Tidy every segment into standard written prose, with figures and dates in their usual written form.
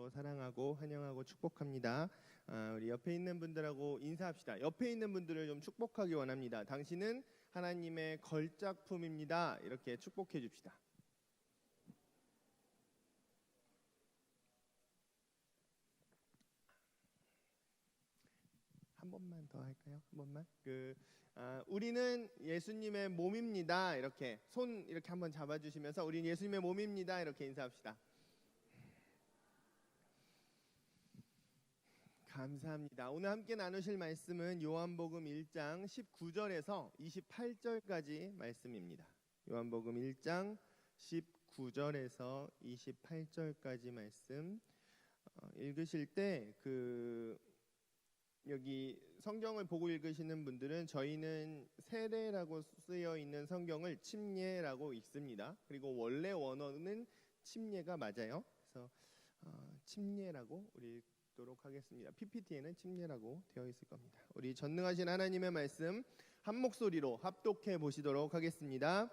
이름으로 사랑하고 환영하고 축복합니다. 우리 옆에 있는 분들하고 인사합시다. 옆에 있는 분들을 좀 축복하기 원합니다. 당신은 하나님의 걸작품입니다. 이렇게 축복해 줍시다. 한 번만 더 할까요? 한 번만. 우리는 예수님의 몸입니다. 이렇게 손 이렇게 한번 잡아주시면서 우리는 예수님의 몸입니다. 이렇게 인사합시다. 감사합니다. 오늘 함께 나누실 말씀은 요한복음 1장 19절에서 28절까지 말씀입니다. 요한복음 1장 19절에서 28절까지 말씀 읽으실 때 여기 성경을 보고 읽으시는 분들은 저희는 세례라고 쓰여 있는 성경을 침례라고 읽습니다. 그리고 원래 원어는 침례가 맞아요. 그래서 침례라고 우리 읽도록 하겠습니다. PPT에는 침례라고 되어 있을 겁니다. 우리 전능하신 하나님의 말씀 한 목소리로 합독해 보시도록 하겠습니다.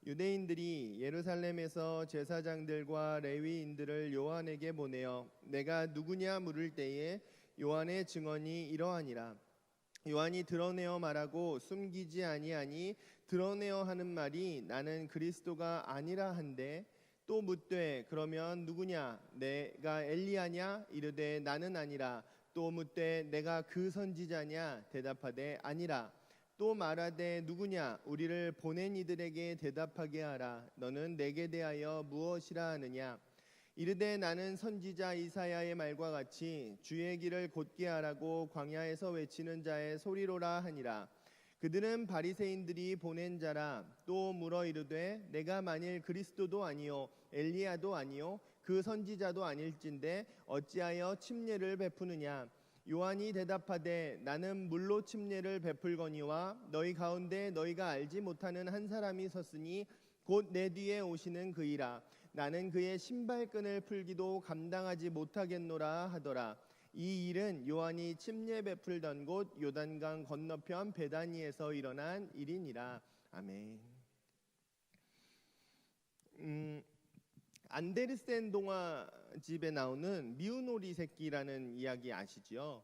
유대인들이 예루살렘에서 제사장들과 레위인들을 요한에게 보내어 내가 누구냐 물을 때에 요한의 증언이 이러하니라. 요한이 드러내어 말하고 숨기지 아니하니 드러내어 하는 말이 나는 그리스도가 아니라 한데 또 묻되 그러면 누구냐 내가 엘리야냐 이르되 나는 아니라 또 묻되 내가 그 선지자냐 대답하되 아니라 또 말하되 누구냐 우리를 보낸 이들에게 대답하게 하라. 너는 내게 대하여 무엇이라 하느냐 이르되 나는 선지자 이사야의 말과 같이 주의 길을 곧게 하라고 광야에서 외치는 자의 소리로라 하니라. 그들은 바리새인들이 보낸 자라. 또 물어 이르되 내가 만일 그리스도도 아니요 엘리야도 아니요 그 선지자도 아닐진데 어찌하여 침례를 베푸느냐. 요한이 대답하되 나는 물로 침례를 베풀거니와 너희 가운데 너희가 알지 못하는 한 사람이 섰으니 곧 내 뒤에 오시는 그이라. 나는 그의 신발끈을 풀기도 감당하지 못하겠노라 하더라. 이 일은 요한이 침례 베풀던 곳 요단강 건너편 베다니에서 일어난 일이니라. 아멘. 안데르센 동화집에 나오는 미운 오리 새끼라는 이야기 아시죠?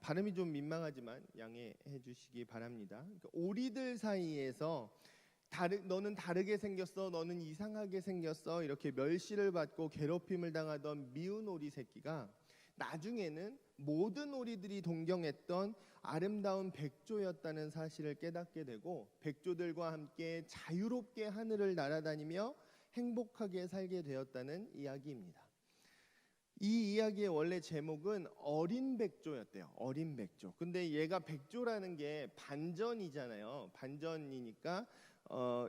발음이 좀 민망하지만 양해해 주시기 바랍니다. 그러니까 오리들 사이에서 너는 다르게 생겼어, 너는 이상하게 생겼어 이렇게 멸시를 받고 괴롭힘을 당하던 미운 오리 새끼가 나중에는 모든 오리들이 동경했던 아름다운 백조였다는 사실을 깨닫게 되고 백조들과 함께 자유롭게 하늘을 날아다니며 행복하게 살게 되었다는 이야기입니다. 이 이야기의 원래 제목은 어린 백조였대요. 어린 백조. 근데 얘가 백조라는 게 반전이잖아요. 반전이니까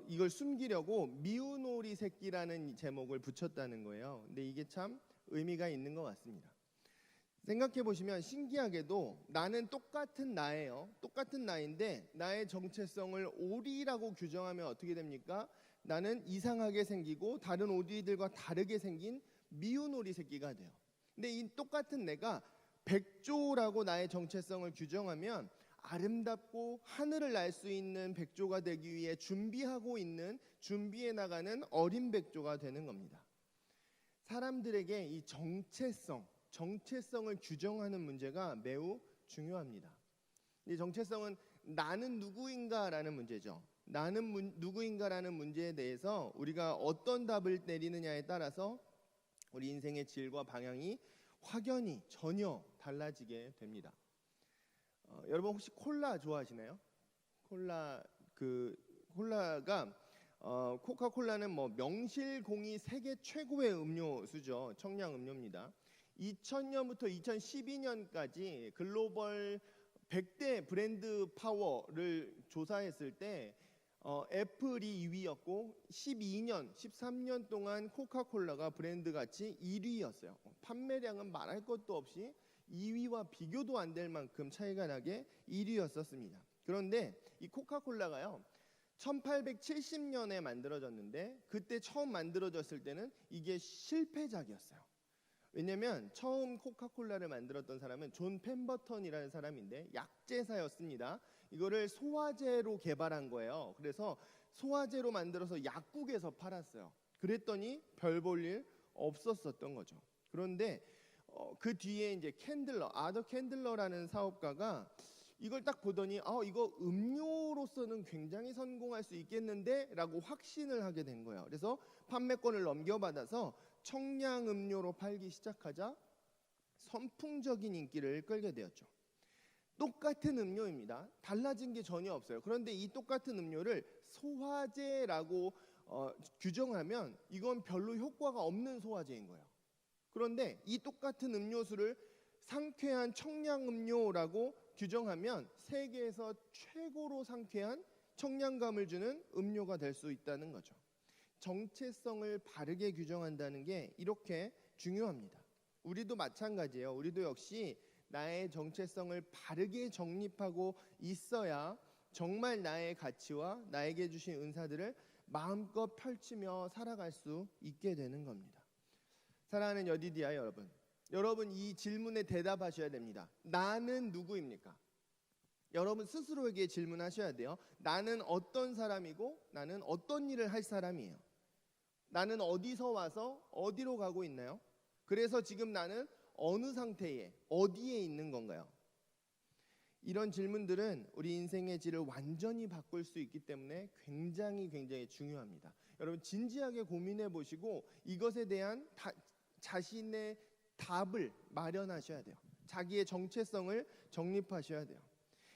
이걸 숨기려고 미운 오리 새끼라는 제목을 붙였다는 거예요. 근데 이게 참 의미가 있는 것 같습니다. 생각해 보시면 신기하게도 나는 똑같은 나예요. 똑같은 나인데 나의 정체성을 오리라고 규정하면 어떻게 됩니까? 나는 이상하게 생기고 다른 오리들과 다르게 생긴 미운 오리 새끼가 돼요. 근데 이 똑같은 내가 백조라고 나의 정체성을 규정하면 아름답고 하늘을 날 수 있는 백조가 되기 위해 준비해 나가는 어린 백조가 되는 겁니다. 사람들에게 이 정체성을 규정하는 문제가 매우 중요합니다. 이 정체성은 나는 누구인가라는 문제죠. 나는 누구인가라는 문제에 대해서 우리가 어떤 답을 내리느냐에 따라서 우리 인생의 질과 방향이 확연히 전혀 달라지게 됩니다. 여러분 혹시 콜라 좋아하시나요? 콜라가 코카콜라는 명실공히 세계 최고의 음료수죠. 청량 음료입니다. 2000년부터 2012년까지 글로벌 100대 브랜드 파워를 조사했을 때 애플이 2위였고 13년 동안 코카콜라가 브랜드 가치 1위였어요. 판매량은 말할 것도 없이 2위와 비교도 안 될 만큼 차이가 나게 1위였었습니다. 그런데 이 코카콜라가요 1870년에 만들어졌는데 그때 처음 만들어졌을 때는 이게 실패작이었어요. 왜냐면 처음 코카콜라를 만들었던 사람은 존 펜버턴이라는 사람인데 약제사였습니다. 이거를 소화제로 개발한 거예요. 그래서 소화제로 만들어서 약국에서 팔았어요. 그랬더니 별 볼 일 없었었던 거죠. 그런데 그 뒤에 이제 아더 캔들러라는 사업가가 이걸 딱 보더니 이거 음료로서는 굉장히 성공할 수 있겠는데라고 확신을 하게 된 거예요. 그래서 판매권을 넘겨받아서 청량 음료로 팔기 시작하자 선풍적인 인기를 끌게 되었죠. 똑같은 음료입니다. 달라진 게 전혀 없어요. 그런데 이 똑같은 음료를 소화제라고 규정하면 이건 별로 효과가 없는 소화제인 거예요. 그런데 이 똑같은 음료수를 상쾌한 청량 음료라고 규정하면 세계에서 최고로 상쾌한 청량감을 주는 음료가 될 수 있다는 거죠. 정체성을 바르게 규정한다는 게 이렇게 중요합니다. 우리도 마찬가지예요. 우리도 역시 나의 정체성을 바르게 정립하고 있어야 정말 나의 가치와 나에게 주신 은사들을 마음껏 펼치며 살아갈 수 있게 되는 겁니다. 사랑하는 여디디아 여러분, 여러분 이 질문에 대답하셔야 됩니다. 나는 누구입니까? 여러분 스스로에게 질문하셔야 돼요. 나는 어떤 사람이고 나는 어떤 일을 할 사람이에요. 나는 어디서 와서 어디로 가고 있나요? 그래서 지금 나는 어느 상태에 어디에 있는 건가요? 이런 질문들은 우리 인생의 질을 완전히 바꿀 수 있기 때문에 굉장히 중요합니다. 여러분 진지하게 고민해 보시고 이것에 대한 자신의 답을 마련하셔야 돼요. 자기의 정체성을 정립하셔야 돼요.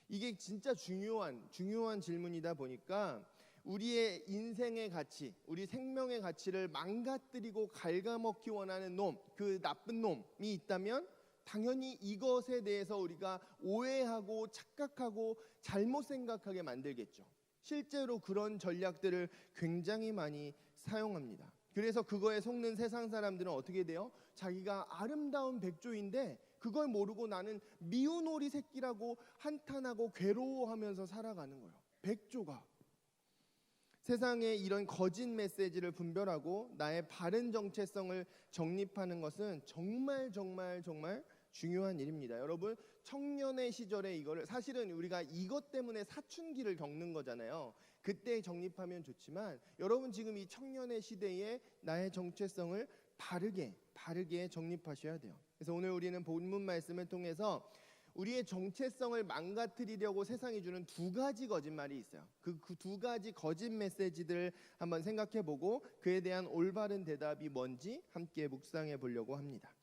이게 진짜 중요한 질문이다 보니까 우리의 인생의 가치, 우리 생명의 가치를 망가뜨리고 갉아먹기 원하는 놈, 그 나쁜 놈이 있다면 당연히 이것에 대해서 우리가 오해하고 착각하고 잘못 생각하게 만들겠죠. 실제로 그런 전략들을 굉장히 많이 사용합니다. 그래서 그거에 속는 세상 사람들은 어떻게 돼요? 자기가 아름다운 백조인데 그걸 모르고 나는 미운 오리 새끼라고 한탄하고 괴로워하면서 살아가는 거예요. 백조가. 세상에 이런 거짓 메시지를 분별하고 나의 바른 정체성을 정립하는 것은 정말 중요한 일입니다. 여러분 청년의 시절에 이거를 사실은 우리가 이것 때문에 사춘기를 겪는 거잖아요. 그때 정립하면 좋지만 여러분 지금 이 청년의 시대에 나의 정체성을 바르게 정립하셔야 돼요. 그래서 오늘 우리는 본문 말씀을 통해서 우리의 정체성을 망가뜨리려고 세상이 주는 두 가지 거짓말이 있어요. 그 두 가지 거짓 메시지들을 한번 생각해보고 그에 대한 올바른 대답이 뭔지 함께 묵상해 보려고 합니다.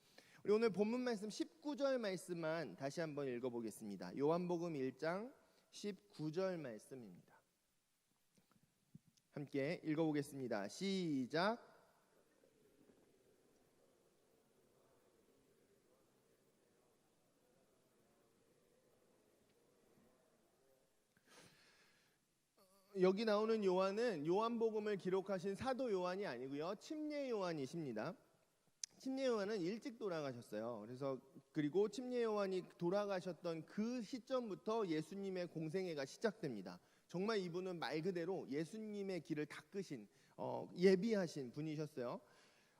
우리 오늘 본문 말씀 19절 말씀만 다시 한번 읽어보겠습니다. 요한복음 1장 19절 말씀입니다. 함께 읽어보겠습니다. 시작. 여기 나오는 요한은 요한복음을 기록하신 사도 요한이 아니고요. 침례 요한이십니다. 침례 요한은 일찍 돌아가셨어요. 그리고 침례 요한이 돌아가셨던 그 시점부터 예수님의 공생애가 시작됩니다. 정말 이분은 말 그대로 예수님의 길을 닦으신 예비하신 분이셨어요.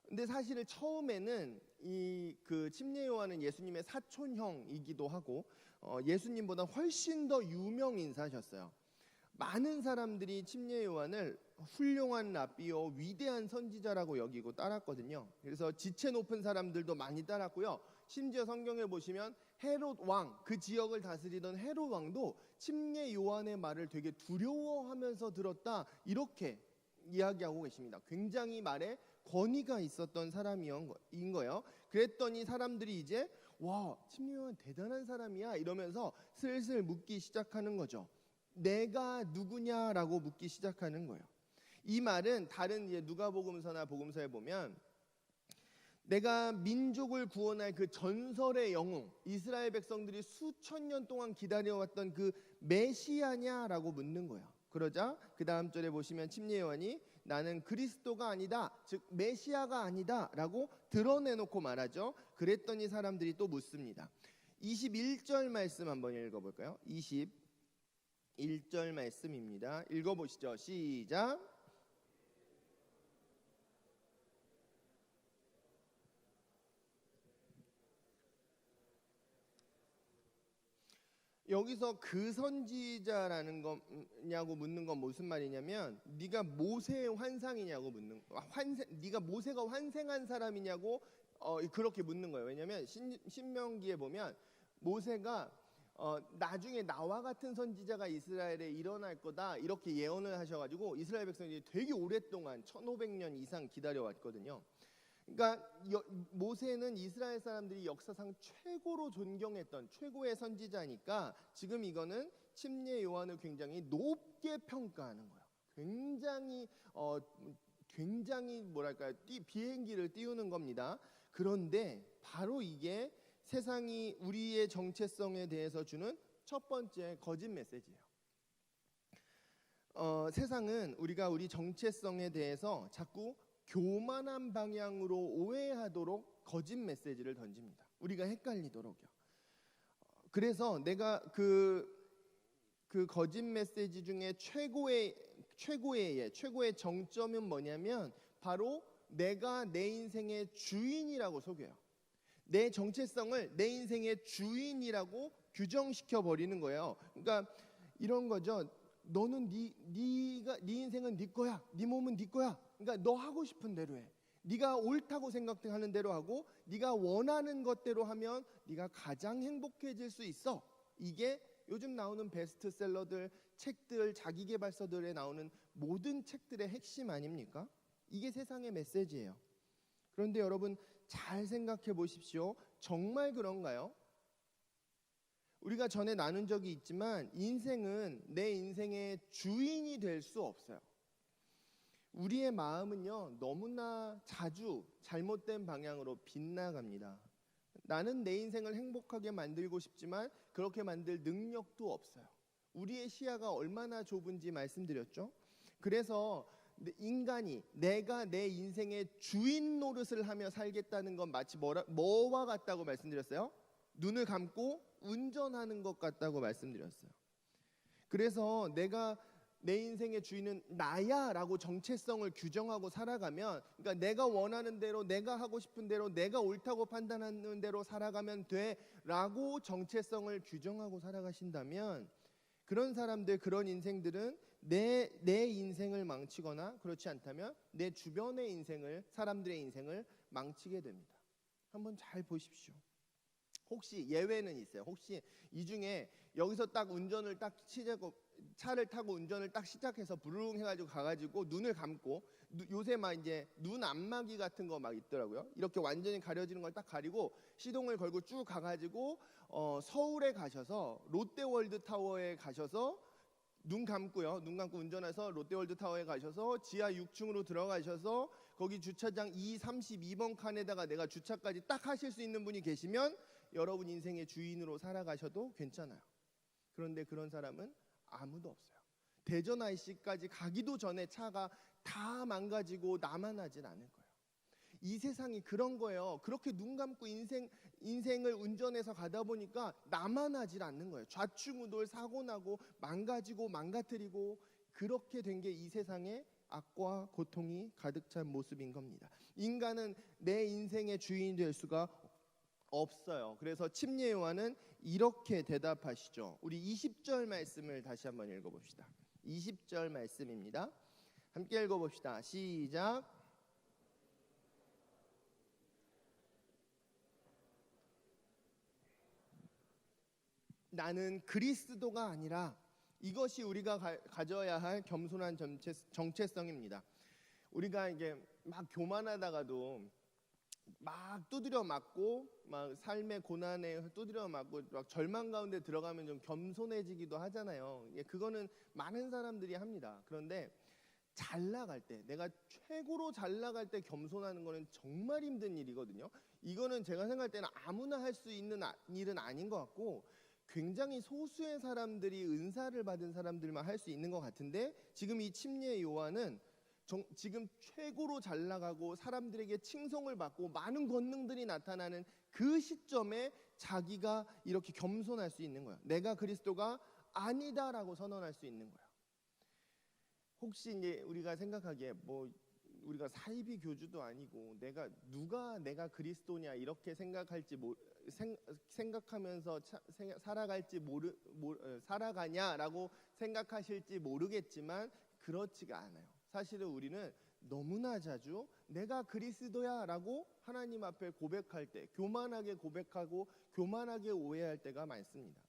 근데 사실 처음에는 그 침례 요한은 예수님의 사촌형이기도 하고 예수님보다 훨씬 더 유명 인사셨어요. 많은 사람들이 침례 요한을 훌륭한 랍비요 위대한 선지자라고 여기고 따랐거든요. 그래서 지체 높은 사람들도 많이 따랐고요. 심지어 성경에 보시면 헤롯 왕, 그 지역을 다스리던 헤롯 왕도 침례 요한의 말을 되게 두려워하면서 들었다, 이렇게 이야기하고 계십니다. 굉장히 말에 권위가 있었던 사람인 거예요. 그랬더니 사람들이 이제 와, 침례 요한 대단한 사람이야 이러면서 슬슬 묻기 시작하는 거죠. 내가 누구냐라고 묻기 시작하는 거예요. 이 말은 다른 누가복음서나 복음서에 보면 내가 민족을 구원할 그 전설의 영웅, 이스라엘 백성들이 수천 년 동안 기다려왔던 그 메시아냐라고 묻는 거예요. 그러자 그 다음 절에 보시면 침례 요한이 나는 그리스도가 아니다, 즉 메시아가 아니다 라고 드러내놓고 말하죠. 그랬더니 사람들이 또 묻습니다. 21절 말씀 한번 읽어볼까요? 21절 말씀입니다. 읽어보시죠. 시작. 여기서 그 선지자라는 거냐고 묻는 건 무슨 말이냐면 네가 모세의 환상이냐고 묻는, 네가 모세가 환생한 사람이냐고 그렇게 묻는 거예요. 왜냐하면 신명기에 보면 모세가 나중에 나와 같은 선지자가 이스라엘에 일어날 거다 이렇게 예언을 하셔가지고 이스라엘 백성들이 되게 오랫동안 1500년 이상 기다려왔거든요. 그러니까 모세는 이스라엘 사람들이 역사상 최고로 존경했던 최고의 선지자니까 지금 이거는 침례 요한을 굉장히 높게 평가하는 거예요. 굉장히 뭐랄까요, 비행기를 띄우는 겁니다. 그런데 바로 이게 세상이 우리의 정체성에 대해서 주는 첫 번째 거짓 메시지예요. 세상은 우리가 우리 정체성에 대해서 자꾸 교만한 방향으로 오해하도록 거짓 메시지를 던집니다. 우리가 헷갈리도록요. 그래서 내가 그 거짓 메시지 중에 최고의 정점은 뭐냐면 바로 내가 내 인생의 주인이라고 속여요. 내 정체성을 내 인생의 주인이라고 규정시켜 버리는 거예요. 그러니까 이런 거죠. 너는 네 인생은 네 거야. 네 몸은 네 거야. 그러니까 너 하고 싶은 대로 해. 네가 옳다고 생각하는 대로 하고 네가 원하는 것대로 하면 네가 가장 행복해질 수 있어. 이게 요즘 나오는 베스트셀러들, 책들, 자기계발서들에 나오는 모든 책들의 핵심 아닙니까? 이게 세상의 메시지예요. 그런데 여러분 잘 생각해 보십시오. 정말 그런가요? 우리가 전에 나눈 적이 있지만 인생은 내 인생의 주인이 될 수 없어요. 우리의 마음은요, 너무나 자주 잘못된 방향으로 빗나갑니다. 나는 내 인생을 행복하게 만들고 싶지만 그렇게 만들 능력도 없어요. 우리의 시야가 얼마나 좁은지 말씀드렸죠. 그래서 인간이 내가 내 인생의 주인 노릇을 하며 살겠다는 건 마치 뭐와 같다고 말씀드렸어요? 눈을 감고 운전하는 것 같다고 말씀드렸어요. 그래서 내가 내 인생의 주인은 나야 라고 정체성을 규정하고 살아가면, 그러니까 내가 원하는 대로, 내가 하고 싶은 대로, 내가 옳다고 판단하는 대로 살아가면 돼 라고 정체성을 규정하고 살아가신다면 그런 사람들, 그런 인생들은 내 인생을 망치거나 그렇지 않다면 내 주변의 인생을, 사람들의 인생을 망치게 됩니다. 한번 잘 보십시오. 혹시 예외는 있어요? 혹시 이 중에 여기서 딱 운전을 딱 차를 타고 운전을 딱 시작해서 부르릉 해가지고 가가지고 눈을 감고, 요새 막 이제 눈 안마기 같은 거 막 있더라고요. 이렇게 완전히 가려지는 걸 딱 가리고 시동을 걸고 쭉 가가지고 서울에 가셔서 롯데월드타워에 가셔서 눈 감고요. 눈 감고 운전해서 롯데월드타워에 가셔서 지하 6층으로 들어가셔서 거기 주차장 232번 칸에다가 내가 주차까지 딱 하실 수 있는 분이 계시면 여러분 인생의 주인으로 살아가셔도 괜찮아요. 그런데 그런 사람은 아무도 없어요. 대전 IC까지 가기도 전에 차가 다 망가지고 남아나질 않을 거예요. 이 세상이 그런 거예요. 그렇게 눈 감고 인생을 운전해서 가다 보니까 남아나질 않는 거예요. 좌충우돌 사고 나고 망가지고 망가뜨리고, 그렇게 된 게 이 세상의 악과 고통이 가득 찬 모습인 겁니다. 인간은 내 인생의 주인이 될 수가 없어요. 그래서 침례 요한은 이렇게 대답하시죠. 우리 20절 말씀을 다시 한번 읽어봅시다. 20절 말씀입니다. 함께 읽어봅시다. 시작. 나는 그리스도가 아니라, 이것이 우리가 가져야 할 겸손한 정체성입니다. 우리가 이게 막 교만하다가도 막 두드려 맞고, 막 삶의 고난에 두드려 맞고, 막 절망 가운데 들어가면 좀 겸손해지기도 하잖아요. 그거는 많은 사람들이 합니다. 그런데 잘 나갈 때, 내가 최고로 잘 나갈 때 겸손하는 거는 정말 힘든 일이거든요. 이거는 제가 생각할 때는 아무나 할 수 있는 일은 아닌 것 같고, 굉장히 소수의 사람들이, 은사를 받은 사람들만 할 수 있는 것 같은데, 지금 이 침례 요한은 지금 최고로 잘 나가고 사람들에게 칭송을 받고 많은 권능들이 나타나는 그 시점에 자기가 이렇게 겸손할 수 있는 거예요. 내가 그리스도가 아니다라고 선언할 수 있는 거예요. 혹시 이제 우리가 생각하기에 우리가 사이비 교주도 아니고 누가 내가 그리스도냐 이렇게 생각하면서 살아가냐라고 생각하실지 모르겠지만 그렇지가 않아요. 사실은 우리는 너무나 자주 내가 그리스도야 라고 하나님 앞에 고백할 때 교만하게 고백하고 교만하게 오해할 때가 많습니다.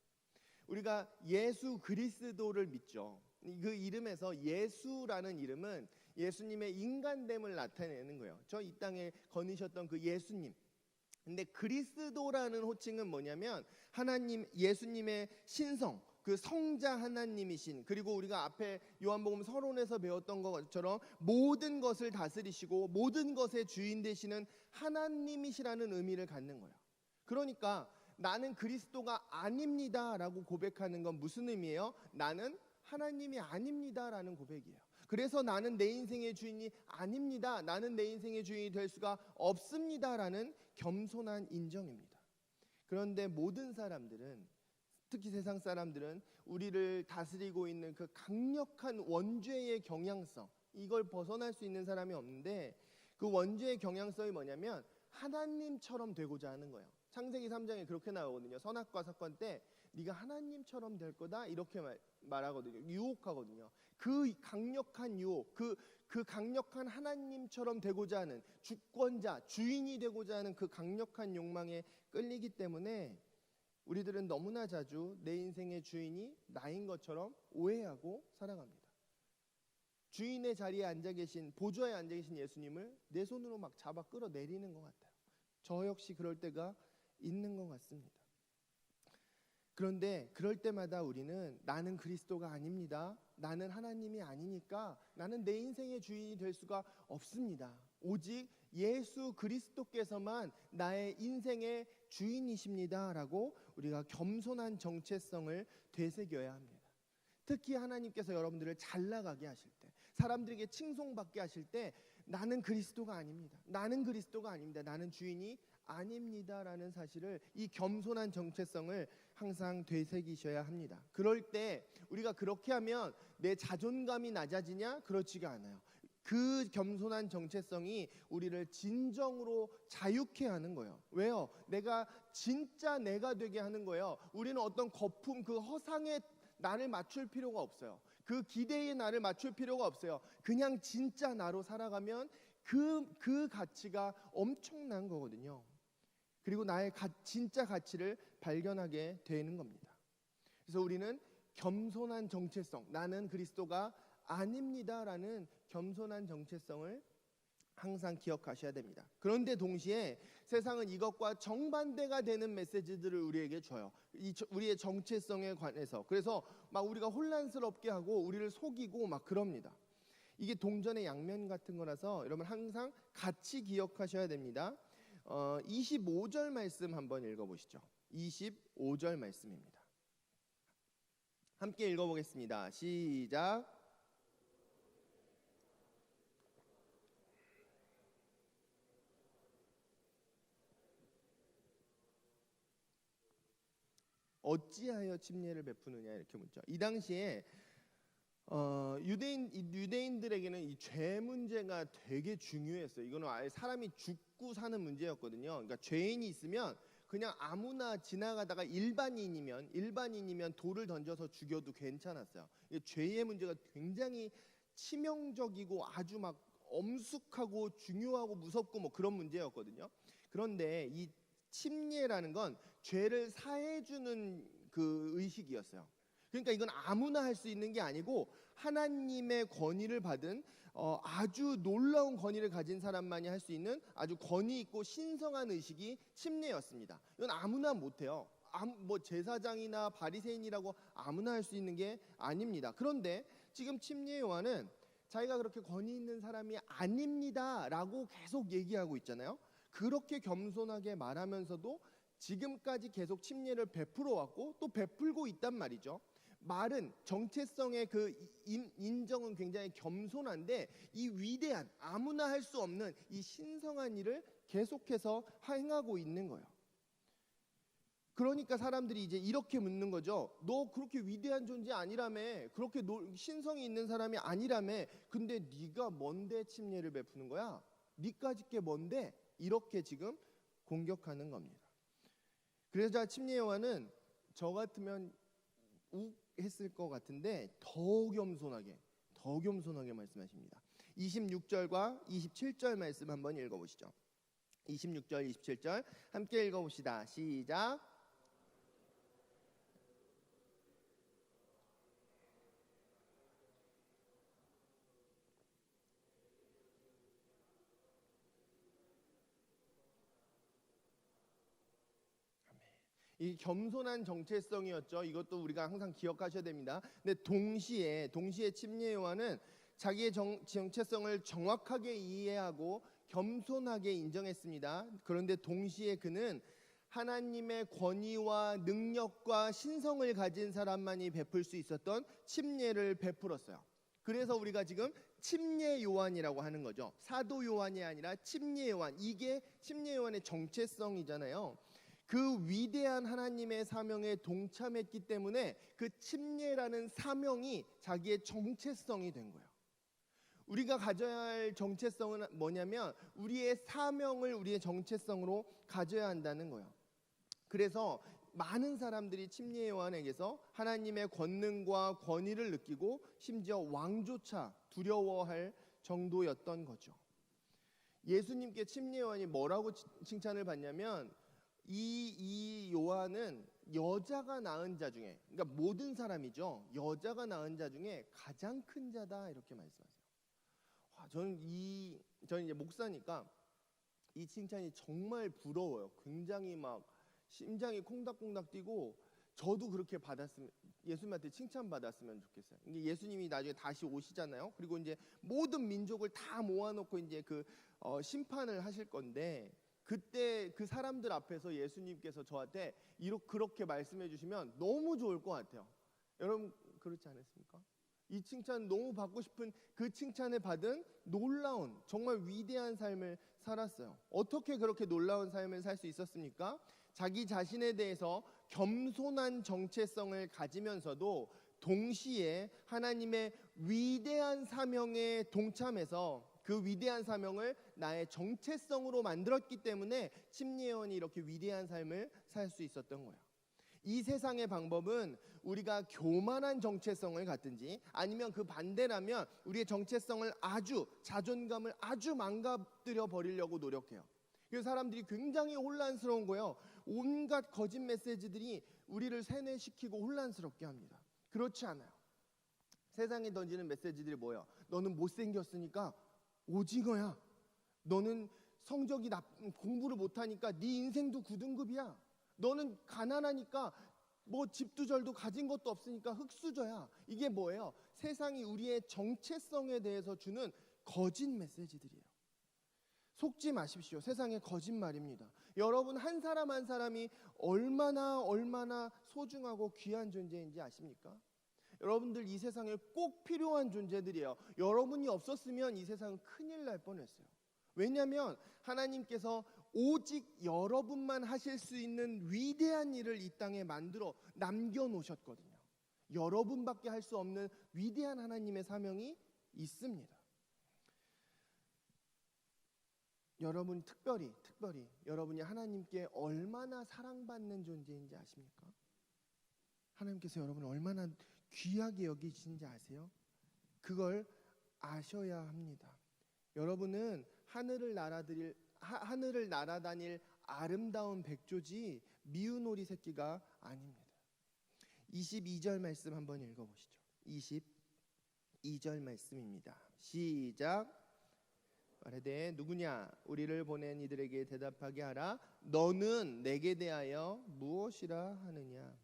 우리가 예수 그리스도를 믿죠. 그 이름에서 예수라는 이름은 예수님의 인간됨을 나타내는 거예요. 저 이 땅에 거니셨던 그 예수님. 근데 그리스도라는 호칭은 뭐냐면 하나님 예수님의 신성, 그 성자 하나님이신, 그리고 우리가 앞에 요한복음 서론에서 배웠던 것처럼 모든 것을 다스리시고 모든 것의 주인 되시는 하나님이시라는 의미를 갖는 거예요. 그러니까 나는 그리스도가 아닙니다 라고 고백하는 건 무슨 의미예요? 나는 하나님이 아닙니다 라는 고백이에요. 그래서 나는 내 인생의 주인이 아닙니다, 나는 내 인생의 주인이 될 수가 없습니다 라는 겸손한 인정입니다. 그런데 모든 사람들은, 특히 세상 사람들은 우리를 다스리고 있는 그 강력한 원죄의 경향성, 이걸 벗어날 수 있는 사람이 없는데, 그 원죄의 경향성이 뭐냐면 하나님처럼 되고자 하는 거예요. 창세기 3장에 그렇게 나오거든요. 선악과 사건 때 네가 하나님처럼 될 거다 이렇게 말하거든요. 유혹하거든요. 그 강력한 유혹, 그 강력한 하나님처럼 되고자 하는, 주권자, 주인이 되고자 하는 그 강력한 욕망에 끌리기 때문에 우리들은 너무나 자주 내 인생의 주인이 나인 것처럼 오해하고 살아갑니다. 주인의 자리에 앉아 계신, 보좌에 앉아 계신 예수님을 내 손으로 막 잡아 끌어내리는 것 같아요. 저 역시 그럴 때가 있는 것 같습니다. 그런데 그럴 때마다 우리는 나는 그리스도가 아닙니다, 나는 하나님이 아니니까 나는 내 인생의 주인이 될 수가 없습니다, 오직 예수 그리스도께서만 나의 인생의 주인이십니다 라고 우리가 겸손한 정체성을 되새겨야 합니다. 특히 하나님께서 여러분들을 잘 나가게 하실 때, 사람들에게 칭송받게 하실 때 나는 그리스도가 아닙니다, 나는 그리스도가 아닙니다, 나는 주인이 아닙니다라는 사실을, 이 겸손한 정체성을 항상 되새기셔야 합니다. 그럴 때 우리가 그렇게 하면 내 자존감이 낮아지냐? 그렇지가 않아요. 그 겸손한 정체성이 우리를 진정으로 자유케 하는 거예요. 왜요? 내가 진짜 내가 되게 하는 거예요. 우리는 어떤 거품, 그 허상에 나를 맞출 필요가 없어요. 그 기대에 나를 맞출 필요가 없어요. 그냥 진짜 나로 살아가면 그 가치가 엄청난 거거든요. 그리고 나의 진짜 가치를 발견하게 되는 겁니다. 그래서 우리는 겸손한 정체성, 나는 그리스도가 아닙니다라는 겸손한 정체성을 항상 기억하셔야 됩니다. 그런데 동시에 세상은 이것과 정반대가 되는 메시지들을 우리에게 줘요. 우리의 정체성에 관해서. 그래서 막 우리가 혼란스럽게 하고 우리를 속이고 막 그럽니다. 이게 동전의 양면 같은 거라서 여러분 항상 같이 기억하셔야 됩니다. 25절 말씀 한번 읽어보시죠. 25절 말씀입니다. 함께 읽어보겠습니다. 시작. 어찌하여 침례를 베푸느냐 이렇게 묻죠. 이 당시에 유대인들에게는 이 죄 문제가 되게 중요했어요. 이거는 아예 사람이 죽고 사는 문제였거든요. 그러니까 죄인이 있으면 그냥 아무나 지나가다가 일반인이면 돌을 던져서 죽여도 괜찮았어요. 죄의 문제가 굉장히 치명적이고 아주 막 엄숙하고 중요하고 무섭고 뭐 그런 문제였거든요. 그런데 이 침례라는 건 죄를 사해주는 그 의식이었어요. 그러니까 이건 아무나 할 수 있는 게 아니고 하나님의 권위를 받은 아주 놀라운 권위를 가진 사람만이 할 수 있는 아주 권위 있고 신성한 의식이 침례였습니다. 이건 아무나 못해요. 뭐 제사장이나 바리새인이라고 아무나 할 수 있는 게 아닙니다. 그런데 지금 침례 요한은 자기가 그렇게 권위 있는 사람이 아닙니다라고 계속 얘기하고 있잖아요. 그렇게 겸손하게 말하면서도 지금까지 계속 침례를 베풀어 왔고 또 베풀고 있단 말이죠. 말은 정체성의 그 인정은 굉장히 겸손한데 이 위대한, 아무나 할 수 없는 이 신성한 일을 계속해서 행하고 있는 거예요. 그러니까 사람들이 이제 이렇게 묻는 거죠. 너 그렇게 위대한 존재 아니라며, 그렇게 신성이 있는 사람이 아니라며, 근데 네가 뭔데 침례를 베푸는 거야? 네까짓 게 뭔데? 이렇게 지금 공격하는 겁니다. 그래서 침례 요한은 저 같으면 욱 했을 것 같은데 더 겸손하게 말씀하십니다. 26절과 27절 말씀 한번 읽어보시죠. 26절, 27절 함께 읽어봅시다. 시작. 이 겸손한 정체성이었죠. 이것도 우리가 항상 기억하셔야 됩니다. 근데 동시에 침례 요한은 자기의 정체성을 정확하게 이해하고 겸손하게 인정했습니다. 그런데 동시에 그는 하나님의 권위와 능력과 신성을 가진 사람만이 베풀 수 있었던 침례를 베풀었어요. 그래서 우리가 지금 침례 요한이라고 하는 거죠. 사도 요한이 아니라 침례 요한. 이게 침례 요한의 정체성이잖아요. 그 위대한 하나님의 사명에 동참했기 때문에 그 침례라는 사명이 자기의 정체성이 된 거예요. 우리가 가져야 할 정체성은 뭐냐면 우리의 사명을 우리의 정체성으로 가져야 한다는 거예요. 그래서 많은 사람들이 침례 요한에게서 하나님의 권능과 권위를 느끼고 심지어 왕조차 두려워할 정도였던 거죠. 예수님께 침례 요한이 뭐라고 칭찬을 받냐면 이 요한은 여자가 낳은 자 중에, 그러니까 모든 사람이죠. 여자가 낳은 자 중에 가장 큰 자다 이렇게 말씀하세요. 저는 이제 목사니까 이 칭찬이 정말 부러워요. 굉장히 막 심장이 콩닥콩닥 뛰고 저도 그렇게 예수님한테 칭찬받았으면 좋겠어요. 이게 예수님이 나중에 다시 오시잖아요. 그리고 이제 모든 민족을 다 모아놓고 이제 심판을 하실 건데 그때 그 사람들 앞에서 예수님께서 저한테 그렇게 말씀해 주시면 너무 좋을 것 같아요. 여러분 그렇지 않으십니까? 이 칭찬 너무 받고 싶은 그 칭찬을 받은 놀라운 정말 위대한 삶을 살았어요. 어떻게 그렇게 놀라운 삶을 살 수 있었습니까? 자기 자신에 대해서 겸손한 정체성을 가지면서도 동시에 하나님의 위대한 사명에 동참해서 그 위대한 사명을 나의 정체성으로 만들었기 때문에 침례 요한이 이렇게 위대한 삶을 살 수 있었던 거예요. 이 세상의 방법은 우리가 교만한 정체성을 갖든지 아니면 그 반대라면 우리의 정체성을 자존감을 아주 망가뜨려 버리려고 노력해요. 그래서 사람들이 굉장히 혼란스러운 거예요. 온갖 거짓 메시지들이 우리를 세뇌시키고 혼란스럽게 합니다. 그렇지 않아요. 세상에 던지는 메시지들이 뭐예요? 너는 못생겼으니까 오징어야. 너는 성적이 공부를 못하니까 네 인생도 9등급이야. 너는 가난하니까 뭐 집도 절도 가진 것도 없으니까 흙수저야. 이게 뭐예요? 세상이 우리의 정체성에 대해서 주는 거짓 메시지들이에요. 속지 마십시오. 세상의 거짓말입니다. 여러분 한 사람 한 사람이 얼마나 소중하고 귀한 존재인지 아십니까? 여러분들 이 세상에 꼭 필요한 존재들이에요. 여러분이 없었으면 이 세상은 큰일 날 뻔했어요. 왜냐하면 하나님께서 오직 여러분만 하실 수 있는 위대한 일을 이 땅에 만들어 남겨놓으셨거든요. 여러분밖에 할 수 없는 위대한 하나님의 사명이 있습니다. 여러분 특별히 여러분이 하나님께 얼마나 사랑받는 존재인지 아십니까? 하나님께서 여러분을 얼마나 귀하게 여기시는지 아세요? 그걸 아셔야 합니다. 여러분은 하늘을 날아다닐 아름다운 백조지 미운 오리 새끼가 아닙니다. 22절 말씀 한번 읽어보시죠. 22절 말씀입니다. 시작. 말하되 누구냐? 우리를 보낸 이들에게 대답하게 하라. 너는 내게 대하여 무엇이라 하느냐?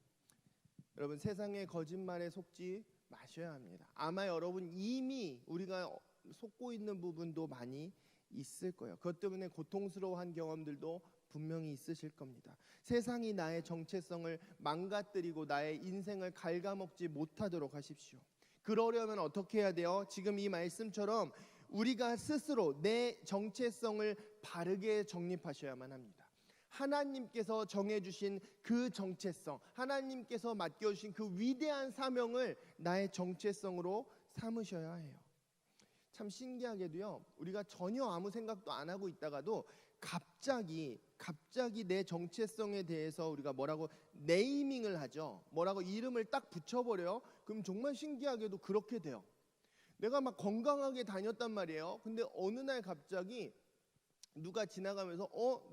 여러분 세상의 거짓말에 속지 마셔야 합니다. 아마 여러분 이미 우리가 속고 있는 부분도 많이 있을 거예요. 그것 때문에 고통스러워한 경험들도 분명히 있으실 겁니다. 세상이 나의 정체성을 망가뜨리고 나의 인생을 갉아먹지 못하도록 하십시오. 그러려면 어떻게 해야 돼요? 지금 이 말씀처럼 우리가 스스로 내 정체성을 바르게 정립하셔야만 합니다. 하나님께서 정해주신 그 정체성, 하나님께서 맡겨주신 그 위대한 사명을 나의 정체성으로 삼으셔야 해요. 참 신기하게도요, 우리가 전혀 아무 생각도 안 하고 있다가도 갑자기 내 정체성에 대해서 우리가 뭐라고 네이밍을 하죠. 뭐라고 이름을 딱 붙여버려요. 그럼 정말 신기하게도 그렇게 돼요. 내가 막 건강하게 다녔단 말이에요. 근데 어느 날 갑자기 누가 지나가면서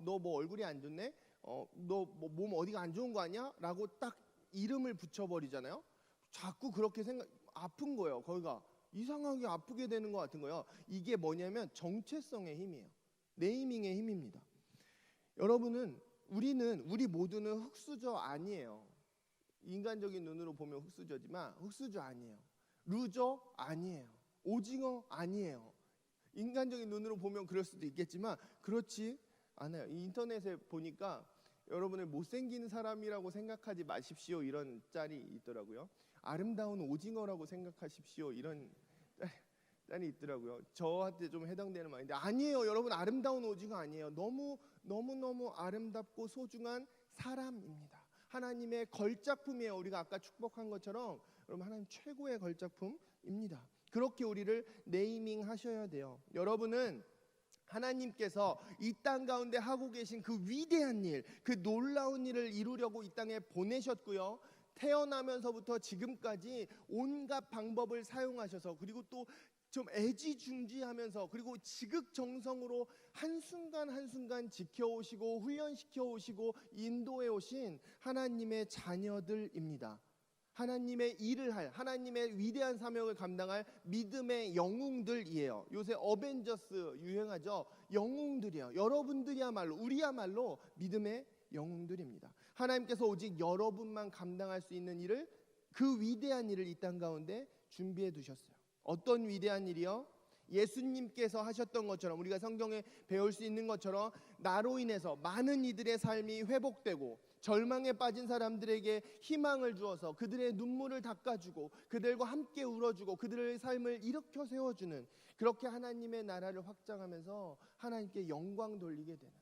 너 뭐 얼굴이 안 좋네? 너 뭐 몸 어디가 안 좋은 거 아니야? 라고 딱 이름을 붙여버리잖아요. 자꾸 그렇게 아픈 거예요. 거기가 이상하게 아프게 되는 것 같은 거예요. 이게 뭐냐면 정체성의 힘이에요. 네이밍의 힘입니다. 우리 모두는 흙수저 아니에요. 인간적인 눈으로 보면 흙수저지만 흙수저 아니에요. 루저 아니에요. 오징어 아니에요. 인간적인 눈으로 보면 그럴 수도 있겠지만 그렇지 않아요. 인터넷에 보니까 여러분을 못생긴 사람이라고 생각하지 마십시오, 이런 짤이 있더라고요. 아름다운 오징어라고 생각하십시오, 이런 짤이 있더라고요. 저한테 좀 해당되는 말인데, 아니에요. 여러분, 아름다운 오징어 아니에요. 너무 아름답고 소중한 사람입니다. 하나님의 걸작품이에요. 우리가 아까 축복한 것처럼 여러분, 하나님 최고의 걸작품입니다. 그렇게 우리를 네이밍 하셔야 돼요. 여러분은 하나님께서 이 땅 가운데 하고 계신 그 위대한 일, 그 놀라운 일을 이루려고 이 땅에 보내셨고요. 태어나면서부터 지금까지 온갖 방법을 사용하셔서, 그리고 또 좀 애지중지하면서, 그리고 지극정성으로 한순간 한순간 지켜오시고 훈련시켜 오시고 인도해 오신 하나님의 자녀들입니다. 하나님의 일을 할, 하나님의 위대한 사명을 감당할 믿음의 영웅들이에요. 요새 어벤져스 유행하죠. 영웅들이에요. 여러분들이야말로, 우리야말로 믿음의 영웅들입니다. 하나님께서 오직 여러분만 감당할 수 있는 일을, 그 위대한 일을 이 땅 가운데 준비해 두셨어요. 어떤 위대한 일이요? 예수님께서 하셨던 것처럼, 우리가 성경에 배울 수 있는 것처럼 나로 인해서 많은 이들의 삶이 회복되고 절망에 빠진 사람들에게 희망을 주어서 그들의 눈물을 닦아주고 그들과 함께 울어주고 그들의 삶을 일으켜 세워주는, 그렇게 하나님의 나라를 확장하면서 하나님께 영광 돌리게 되는,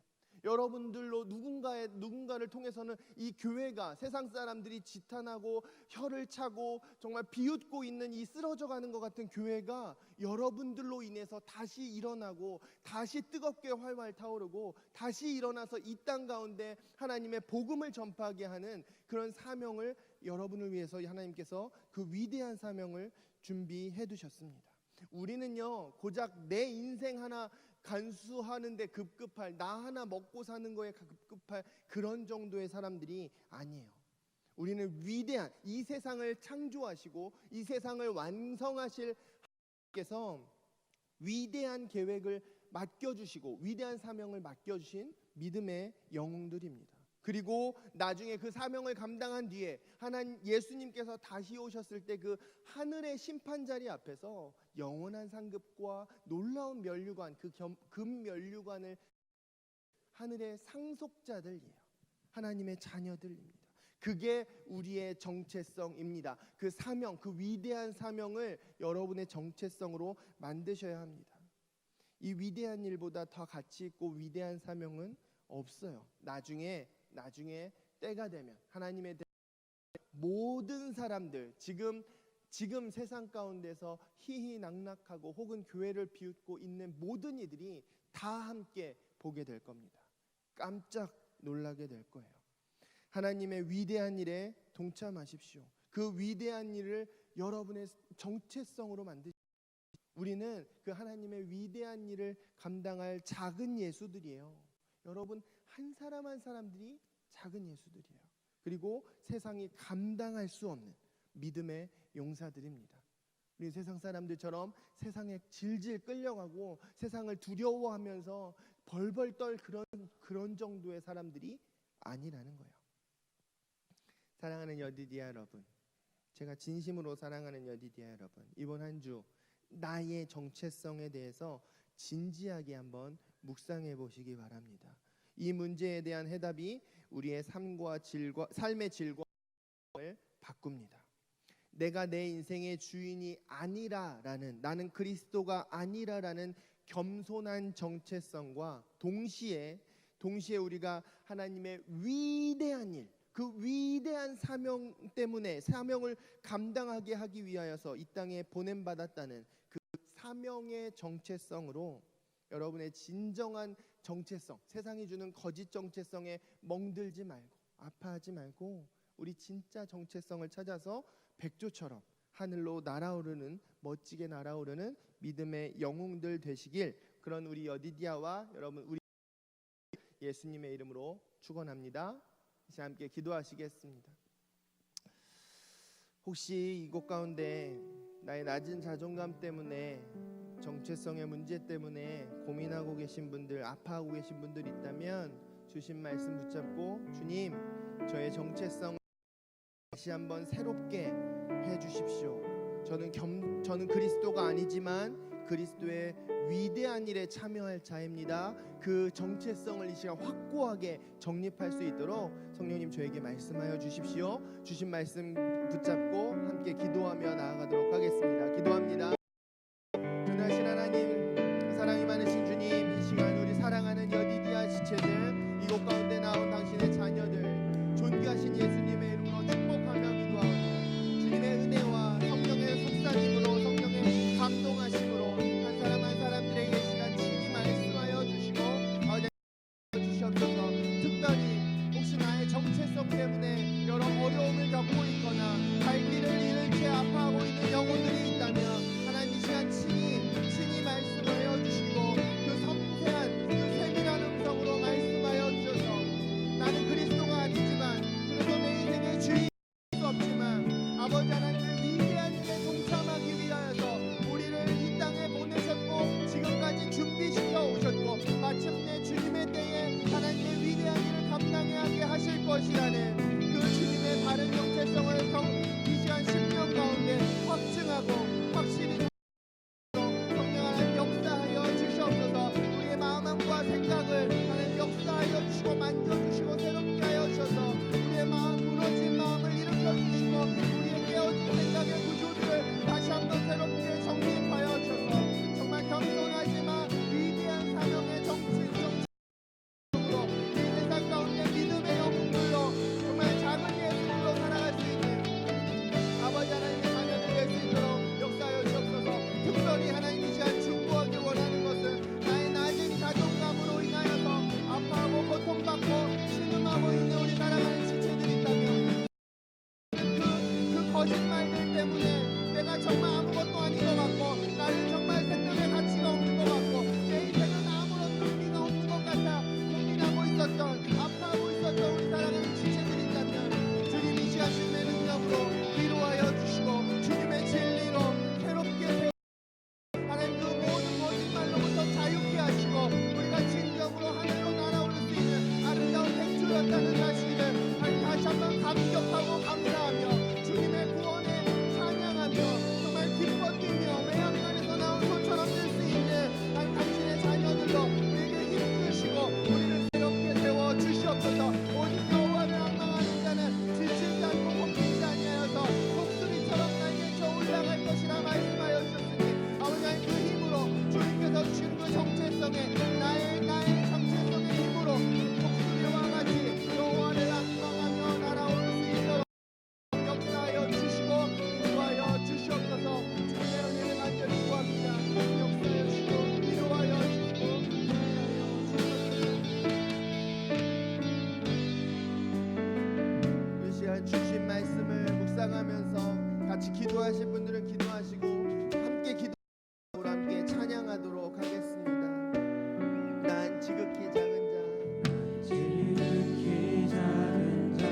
여러분들로 누군가를 통해서는 이 교회가, 세상 사람들이 지탄하고 혀를 차고 정말 비웃고 있는 이 쓰러져가는 것 같은 교회가 여러분들로 인해서 다시 일어나고 다시 뜨겁게 활활 타오르고 다시 일어나서 이 땅 가운데 하나님의 복음을 전파하게 하는 그런 사명을, 여러분을 위해서 하나님께서 그 위대한 사명을 준비해 두셨습니다. 우리는요, 고작 내 인생 하나 간수하는데 급급할, 나 하나 먹고 사는 거에 급급할 그런 정도의 사람들이 아니에요. 우리는 위대한, 이 세상을 창조하시고 이 세상을 완성하실 하나님께서 위대한 계획을 맡겨주시고 위대한 사명을 맡겨주신 믿음의 영웅들입니다. 그리고 나중에 그 사명을 감당한 뒤에 예수님께서 다시 오셨을 때 그 하늘의 심판자리 앞에서 영원한 상급과 놀라운 면류관, 그 금면류관을, 하늘의 상속자들이에요. 하나님의 자녀들입니다. 그게 우리의 정체성입니다. 그 사명, 그 위대한 사명을 여러분의 정체성으로 만드셔야 합니다. 이 위대한 일보다 더 가치 있고 위대한 사명은 없어요. 나중에 때가 되면 하나님의 모든 사람들, 지금 세상 가운데서 희희낙낙하고 혹은 교회를 비웃고 있는 모든 이들이 다 함께 보게 될 겁니다. 깜짝 놀라게 될 거예요. 하나님의 위대한 일에 동참하십시오. 그 위대한 일을 여러분의 정체성으로 만드십시오. 우리는 그 하나님의 위대한 일을 감당할 작은 예수들이에요. 여러분, 한 사람 한 사람들이 작은 예수들이에요. 그리고 세상이 감당할 수 없는 믿음의 용사들입니다. 우리 세상 사람들처럼 세상에 질질 끌려가고 세상을 두려워하면서 벌벌 떨 그런 정도의 사람들이 아니라는 거예요. 사랑하는 여디디아 여러분, 제가 진심으로 사랑하는 여디디아 여러분, 이번 한 주 나의 정체성에 대해서 진지하게 한번 묵상해 보시기 바랍니다. 이 문제에 대한 해답이 우리의 삶의 질과를 바꿉니다. 내가 내 인생의 주인이 아니라라는, 나는 그리스도가 아니라라는 겸손한 정체성과 동시에 우리가 하나님의 위대한 일, 그 위대한 사명 때문에 사명을 감당하게 하기 위하여서 이 땅에 보냄받았다는 그 사명의 정체성으로 여러분의 진정한 정체성, 세상이 주는 거짓 정체성에 멍들지 말고 아파하지 말고 우리 진짜 정체성을 찾아서 백조처럼 하늘로 날아오르는, 멋지게 날아오르는 믿음의 영웅들 되시길, 그런 우리 여디디아와 여러분 우리 예수님의 이름으로 축원합니다. 이제 함께 기도하시겠습니다. 혹시 이곳 가운데 나의 낮은 자존감 때문에, 정체성의 문제 때문에 고민하고 계신 분들, 아파하고 계신 분들 있다면 주신 말씀 붙잡고, 주님, 저의 정체성을 다시 한번 새롭게 해 주십시오. 저는 그리스도가 아니지만 그리스도의 위대한 일에 참여할 자입니다. 그 정체성을 이 시간 확고하게 정립할 수 있도록 성령님 저에게 말씀하여 주십시오. 주신 말씀 붙잡고 함께 기도하며 나아가도록 하겠습니다. 기도합니다. 전하신 하나님, 사랑이 많으신 주님, 이 시간 우리 사랑하는 여디디아 지체들, 이곳 가운데 나온 당신의 자녀들, 존귀하신 예수님의 이름으로 축복하며 기도하오니 주님의 은혜와 성령의 속삭임으로, 성령의 감동하심으로 한 사람 한 사람들에게 이 시간 친히 말씀하여 주시고 주시옵소서. 특별히 혹시 나의 정체성 때문에 여러 어려움을 겪고 있거나 갈 길을 잃은 채 아파하고 있는 영혼들이 있다면 하나님 이 시간 친히 말씀하여 주시고, 그 섬세한 그 세밀한 음성으로 말씀하여 주셔서, 나는 그리스도가 아니지만, 그래도 내 인생의 주인이 될 수 없지만 아버지 하나님의 위대한 일에 동참하기 위하여서 우리를 이 땅에 보내셨고 지금까지 준비시켜 오셨고, 마침내 주님의 때에 하나님의 위대한 일을 감당해야 하게 하실 것이라는 그 주님의 바른 정체성을 이 시간 10년 가운데 확증하고 확실히 성령 하나님 역사하여 주시옵소서. 우리의 마음과 생각을 하나님 역사하여 주시고 만져주시고 새롭게 하여 주셔서 우리의 마음, 무너진 마음을 일으켜 주시고 우리의 깨어진 생각의 구조들을 다시 한번 새롭게 정립하여 주셔서 정말 겸손하지만 위대한 사명의 정체성으로 이 세상 가운데 믿음의 영웅들로 정말 작은 예수로 살아갈 수 있는 아버지 하나님의 자녀들 될 수 있도록 역사하여 주옵소서. 특별히 하나님 이 시간 중보하기 원하는 것은 나의 낮은 자존감으로 인하여서 아파하고 고통받고 신음하고 있는 우리 사랑하는 지체들이 있다면, 그 거짓말들 때문에 내가 정말 아무것도 아닌 것 같고, 나는 정말 생명의 가치가 없는 것 같고, 내 인생은 아무런 의미가 없는 것 같아 고민하고 있었던, 아파하고 있었던 우리 사랑하는 지체들이 있다면 주님 이 시간 주님의 능력으로 위로하여 주시고 주님의 진리로 새롭게 세워 하나님 그 모든 거짓말로부터 자유케 하시고 우리가 진정으로 하늘로 날아오를 수 있는 아름다운 행주였다는 사실을 다시 한번 감격하고 감사하며 주님의 구원에 찬양하며 정말 기뻐 뛰며 외양간에서 나온 소처럼 될 수 있는 당신의 자녀들로 우리에게 힘주시고 우리를 새롭게 세워 주시옵소서. 오직 여호와를 앙망하는 자는 지치지 않고 헛기지 아니하여서 독수리처럼 날개쳐 올라갈 것이라 말씀하여 주셨으니 아버지 하나님 그 힘으로 주님께서 주신 그 정체성에 나의 정체성의 힘으로 독수리와 같이 여호와를 앙망하며 날아올 수 있도록 역사하여 주시고 인도하여 주시옵소서. 주님의 은혜를 간절히 구합니다. 역사하여 주시고 위로하여 주시고 인도하여 주시옵소서. 이 시간 주신 말씀을 묵상하면서 같이 기도하실 분들은 기도하시고 함께 기도하고 함께 찬양하도록 하겠습니다. 난 지극히 작은 자, 지극히 작은 자,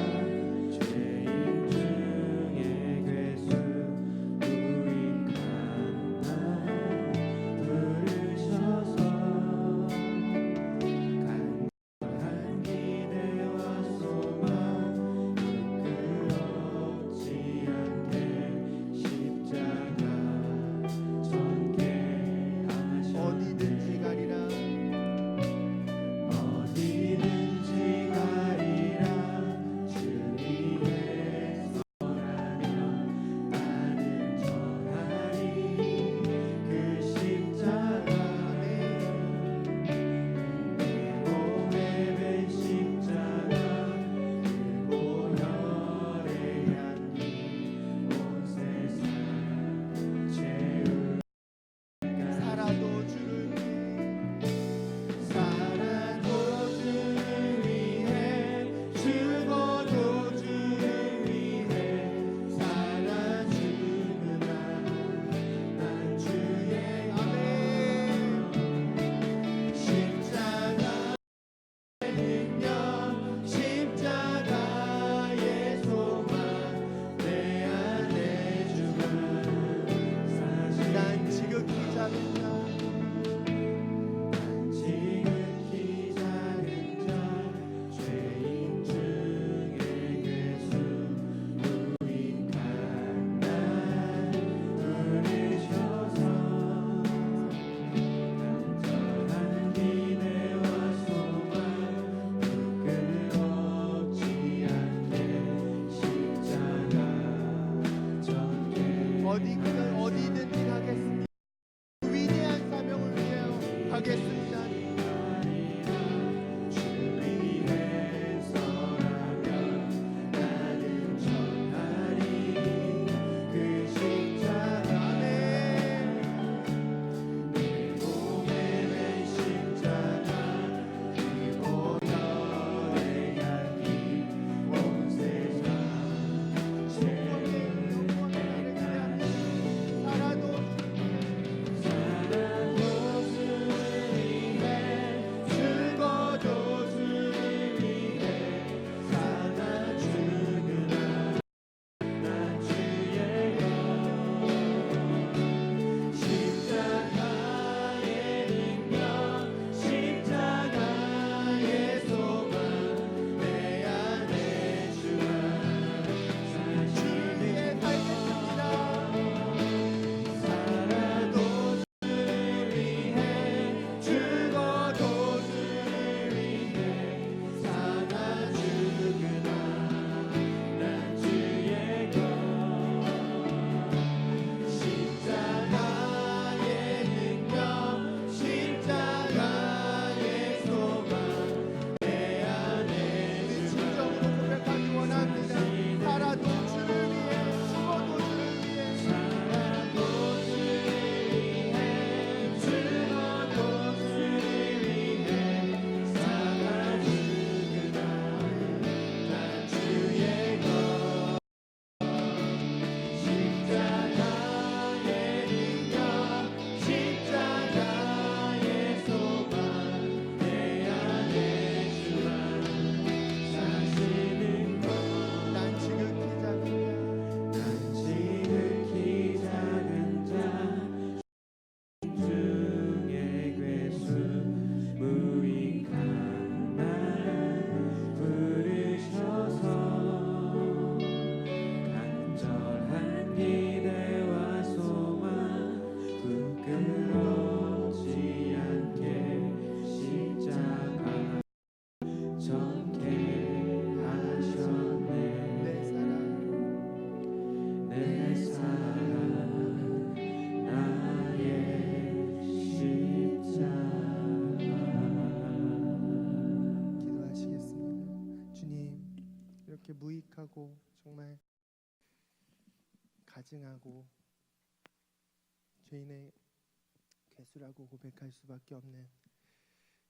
죄인 중에 괴수, 우익한 날 부르셔서 간절한 기대와 소망 부끄럽지 않게 십자가 이렇게 무익하고 정말 가증하고 죄인의 괴수라고 고백할 수밖에 없는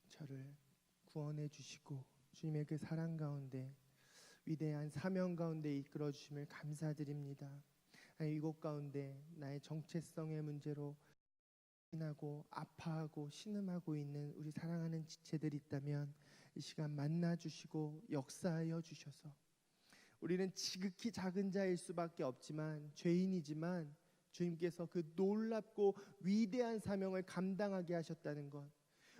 저를 구원해 주시고 주님의 그 사랑 가운데 위대한 사명 가운데 이끌어 주심을 감사드립니다. 이곳 가운데 나의 정체성의 문제로 고민하고 아파하고 신음하고 있는 우리 사랑하는 지체들이 있다면 이 시간 만나 주시고 역사하여 주셔서 우리는 지극히 작은 자일 수밖에 없지만 죄인이지만 주님께서 그 놀랍고 위대한 사명을 감당하게 하셨다는 것,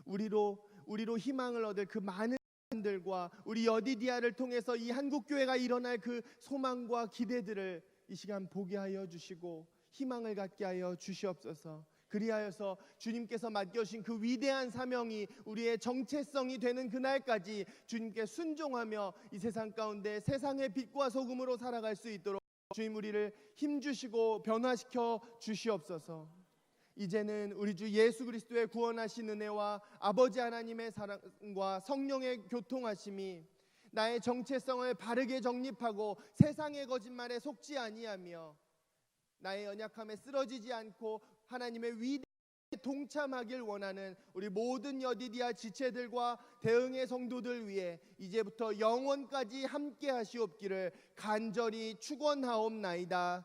우리로 희망을 얻을 그 많은 사람들과 우리 여디디아를 통해서 이 한국교회가 일어날 그 소망과 기대들을 이 시간 보게 하여 주시고 희망을 갖게 하여 주시옵소서. 그리하여서 주님께서 맡겨주신 그 위대한 사명이 우리의 정체성이 되는 그날까지 주님께 순종하며 이 세상 가운데 세상의 빛과 소금으로 살아갈 수 있도록 주님 우리를 힘주시고 변화시켜 주시옵소서. 이제는 우리 주 예수 그리스도의 구원하신 은혜와 아버지 하나님의 사랑과 성령의 교통하심이 나의 정체성을 바르게 정립하고 세상의 거짓말에 속지 아니하며 나의 연약함에 쓰러지지 않고 하나님의 위대에 동참하길 원하는 우리 모든 여디디아 지체들과 대응의 성도들 위해 이제부터 영원까지 함께 하시옵기를 간절히 축원하옵나이다.